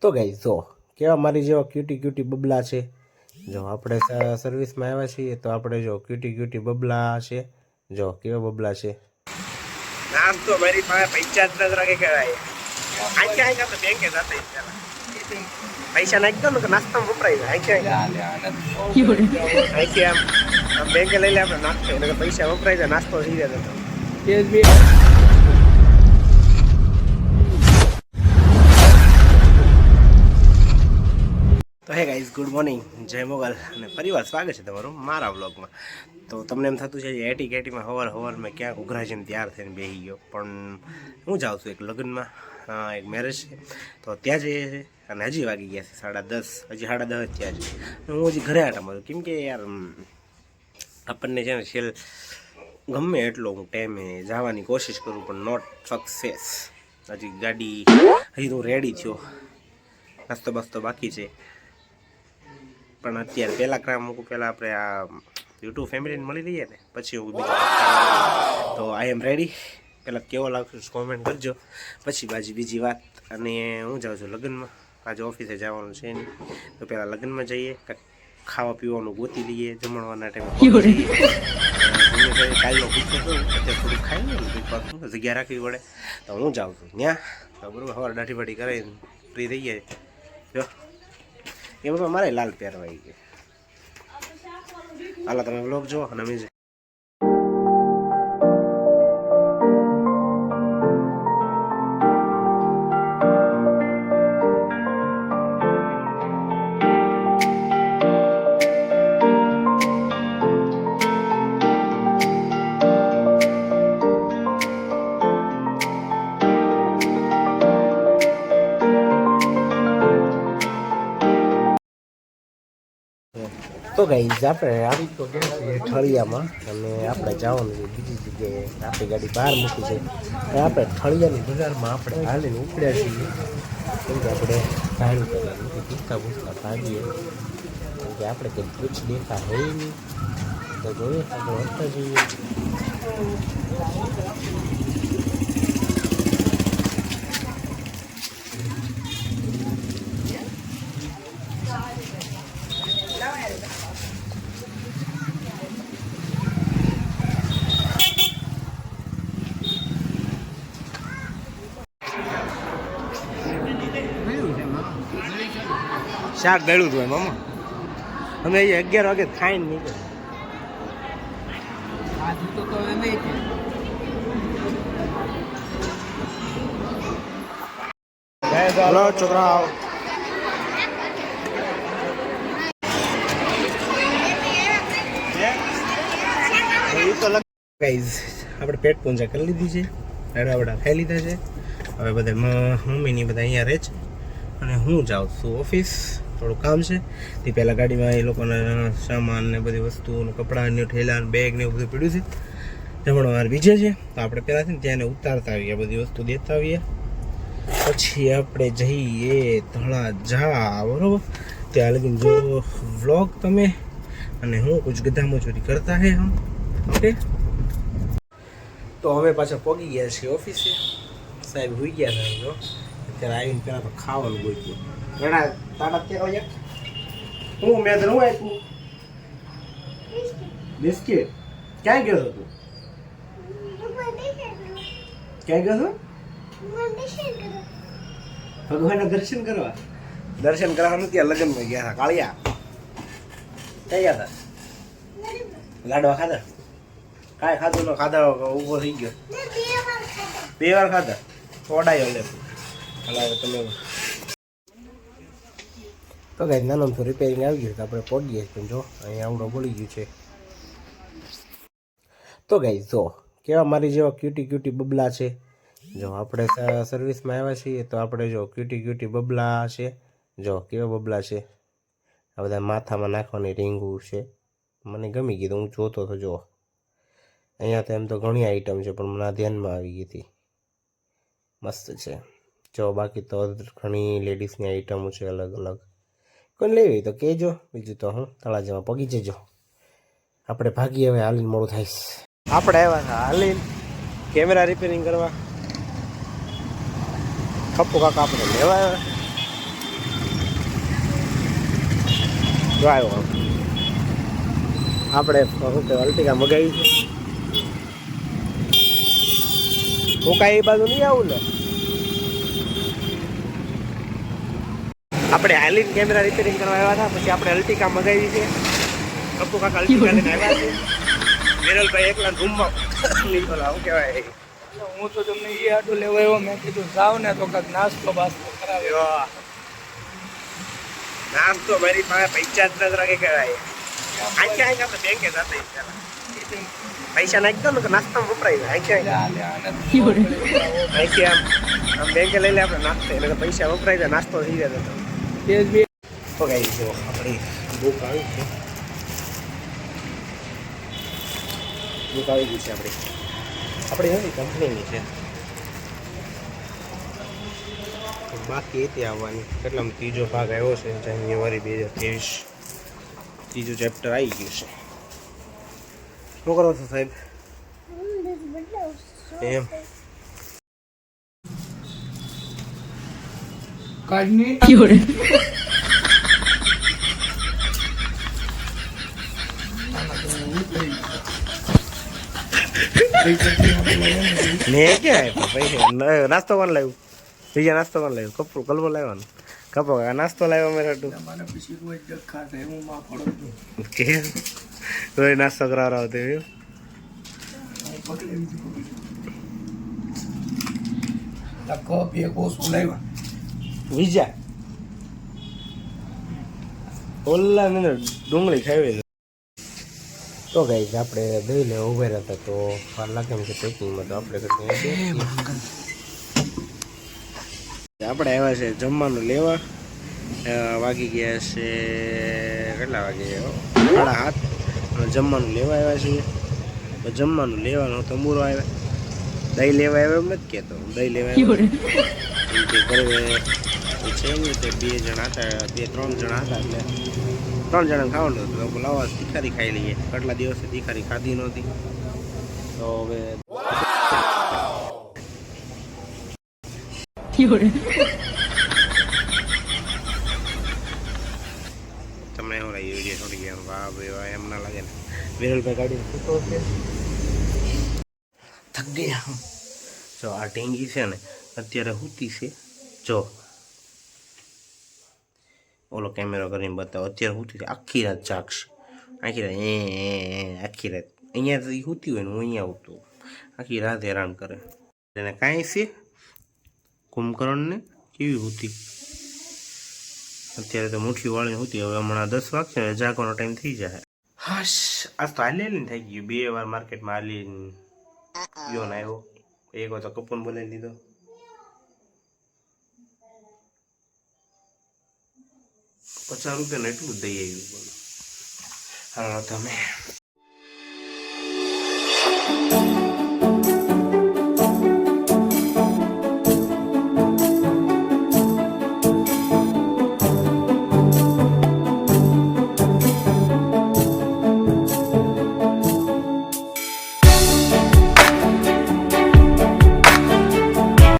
તો ગાઈસ જો કેવા મારી જેવા ક્યુટી બબલા છે। જો આપણે સર્વિસમાં આવ્યા છીએ તો આપણે જો ક્યુટી બબલા છે। જો કેવા બબલા છે। નામ તો મારી પાસે પૈસા જ નજર કે કહેવાય આખે આખા તો બેંકે જતા પૈસા નાખી દો ને કે નાસ્તામાં વપરાય જાય આખે આમ બેંકે લઈ લે આપણે નાસ્તો એટલે પૈસા વપરાય જાય નાસ્તો થઈ જાય તો હે ગાઈઝ ગુડ મોર્નિંગ જય મોગલ અને પરિવાર સ્વાગત છે તમારું મારા વ્લોગમાં। તો તમને એમ થતું છે એટી કેટીમાં હવાર મેં ક્યાંક ઉઘરા છે તૈયાર થઈને બેસી ગયો પણ હું જાઉં છું એક લગ્નમાં એક મેરેજ છે તો ત્યાં જઈએ છીએ અને હજી વાગી ગયા છે 10:30 હજી 10:30 ત્યાં છે હું હજી ઘરે આટા મારું કેમ કે યાર આપણને છે ને છેલ્લે ગમે એટલો હું ટાઈમે જવાની કોશિશ કરું પણ નોટ સક્સેસ। હજી ગાડી હજી હું રેડી થયો નાસ્તો બાસ્તો બાકી છે પણ અત્યારે પહેલાં ક્રામ મૂકું પહેલાં આપણે આ યુટ્યુબ ફેમિલીને મળી લઈએ ને પછી હું તો આઈ એમ રેડી। પહેલાં કેવો લાગશે કોમેન્ટ કરજો પછી બીજી વાત। અને હું જાઉં છું લગ્નમાં આજે ઓફિસે જવાનું છે નહીં તો પહેલાં લગ્નમાં જઈએ કાંઈક ખાવા પીવાનું ગોતી લઈએ જમણવાના ટાઈમે કાલનો પૂછો કરું અત્યારે થોડુંક ખાઈ લઈએ ને જગ્યા રાખવી પડે તો હું જાઉં છું ત્યાં તો બરાબર સવારે દાઢી બાઢી કરાવીને ફ્રી થઈ જાય જો એમાં મારે લાલ પહેરવાઈ ગઈ હાલો તમે વ્લોગ જો અને અમે તો ગાઈઝ આપણે આવી તો ગયા છીએ ઠળિયામાં અને આપણે જવાનું છે બીજી જગ્યાએ આપણી ગાડી બહાર મૂકી છે અને આપણે ઠળિયાની બજારમાં આપણે હાલીને ઉપડ્યા છીએ કેમ કે આપણે ધારું કરવાનું પૂછતા ભાગીએ કેમ કે આપણે કંઈ પૂછ દેખા હે નહીં તો જોઈએ આપણે વધતા જઈએ। શાક ગળ્યું હતું મામા અમે અહીંયા 11 વાગે ખાઈને નીકળ્યા છોકરા આપણે પેટ પૂંજા કરી લીધી છે ડાળા ખાઈ લીધા છે હવે બધા મમ્મીની બધા અહીંયા રહે છે અને હું જાઉં છું ઓફિસ થોડું કામ છે તે પહેલાં ગાડીમાં એ લોકોના સામાન ને બધી વસ્તુઓનું કપડાં ને ઠેલા બેગ ને એવું બધું પીડ્યું છે જમણો વાર બીજે છે તો આપણે પહેલાં છે ને ત્યાં ઉતારતા આવીએ બધી વસ્તુ દેતા આવીએ પછી આપણે જઈએ તળાજા બરોબર ત્યાં લગીને જો વ્લોગ તમે અને હું કુછ ગધા મજૂરી કરતા હે હમ ઓકે। તો હવે પાછા પહોંચી ગયા છીએ ઓફિસે સાહેબ હોઈ ગયા હતા જો અત્યારે આવીને પહેલાં તો ખાવાનું ગોઈતું ઘણા તારા ત્યાં એક હું મેં હું આપ્યું બિસ્કિટ ક્યાં ગયો હતો તું ક્યાં ગયો હતો ભગવાનના દર્શન કરવા ત્યાં લગ્નમાં ગયા હતા કાળિયા ક્યાં ગયા હતા લાડવા ખાધા કાંઈ ખાધું ન ખાધા ઊભો થઈ ગયો 2 વાર ખાધા થોડાયો લે તમે તો ગાઈસ નાનું તો રિપેરિંગ આવી ગયું તો આપણે પહોંચીએ પણ જો અહીંયા આવડો બોલી ગયું છે। તો ગાઈસ જો કેવા મારી જેવા ક્યુટી બબલા છે। જો આપણે સર્વિસમાં આવ્યા છીએ તો આપણે જો ક્યુટી બબલા છે। જો કેવા બબલા છે આ બધા માથામાં નાખવાની રીંગું છે મને ગમી ગઈ તો હું જોતો તો જો અહીંયા તો એમ તો ઘણી આઈટમ છે પણ મને ધ્યાનમાં આવી ગઈ હતી મસ્ત છે જો બાકી તો ઘણી લેડીઝની આઈટમો છે અલગ અલગ કોઈ લેવી તો કહેજો બીજું તો હું તળાજામાં પગી જજો આપણે ભાગીએ હવે હાલીને મોડું થાય આપણે આવ્યા હતા હાલીને કેમેરા રિપેરિંગ કરવા ખપ્પુ કાકા આપણે લેવા આવ્યા જો આવ્યો આપણે શું કે અલ્ટિકા મગાવી છે હું કાંઈ એ બાજુ નહીં આવું ને આપણે હાલીન કેમેરા રિપેરિંગ કરવા આવ્યા હતા પછી આપણે અલ્ટિકા મગાવી છે કપુ કાકા અલ્ટિકા લઈને આવ્યા છે વિરલભાઈ એકલા રૂમમાં નીકળ્યા શું કહેવાય હું તો તમને એ આટલું લેવા આવ્યો મેં કીધું જાવ ને તો કાંઈક નાસ્તો બાસ્તો કરાવ્યો નાસ્તો મારી પાસે પૈસા જ નથી રાખે કહેવાય આખે આખે આપણે બેંકે જતા પૈસા નાખી દો ને કે નાસ્તામાં વપરાય આખે આખે આમ બેંકે લઈ લે આપણે નાસ્તો એટલે પૈસા વપરાય જાય નાસ્તો થઈ જાય તો કઈ જો આપણી બુક આવી છે બુક આવી ગઈ છે આપણી નથી કંપનીની છે બાકી એથી આવવાની કેટલામાં ત્રીજો ભાગ આવ્યો છે જાન્યુઆરી 2023 ત્રીજું ચેપ્ટર આવી ગયું છે શું કરો છો સાહેબ એમ કાઢની મેં ક્યાં પૈસા નાસ્તો કોણ લાવ્યું બીજા નાસ્તો કોણ લાવ્યું કપડું કલવો લાવ્યો કપો નાસ્તો લાવ્યો મેં રટું મને પછી રોજ ડખા થાય હું માં પડું કે રોજ નાસ્તો કરાવવા આવતો એવું કપ એક ઓછું લાવ્યા બીજા ઓલા ને ડુંગળી ખાવી તો ગાઈઝ આપણે દહીં ને ઉભા હતા તો વાર લાગે એમ કે પેકિંગમાં તો આપણે આપણે આવ્યા છે જમવાનું લેવા વાગી ગયા છે કેટલા વાગે 7:30 જમવાનું લેવા આવ્યા છીએ જમવાનું લેવાનું તંબુરો આવ્યા દહીં લેવા આવ્યો એમ નથી કહેતો દહીં લેવા આવ્યો ઘરે છે ને તે 2 જણા હતા 2-3 જણા હતા એટલે 3 જણા ખાવાનું હતું તો લાવો તીખારી ખાઈ લઈએ કેટલા દિવસે તીખારી ખાધી નહોતી તો હવે તમને એવું લાગે વિડીયો થોડી ગયા વાહ ભાઈ એમ ના લાગે ને વિરલભાઈ ગાડી થક ગયા જો આ ઢીંગી છે ને અત્યારે સૂતી છે જો ઓલો કેમેરો કરીને બતાવો અત્યારે સૂતી છે આખી રાત જાગશે આખી રાત આખી રાત અહીંયા તો સૂતી હોય ને હું અહીંયા આવતો આખી રાત હેરાન કરે એને કાંઈ છે કુંભકર્ણને કેવી સૂતી અત્યારે તો મુઠ્ઠી વાળીને સૂતી હવે હમણાં 10 વાગશે ને જાગવાનો ટાઈમ થઈ જાય હાશ આજ તો હાલી થઈ ગયું 2 વાર માર્કેટમાં હાલીને ગયો ને આવ્યો એક વાર તો કપૂન બોલાવી દીધો ₹50 એટલું જ દઈ આવ્યું બોલો હાલો તમે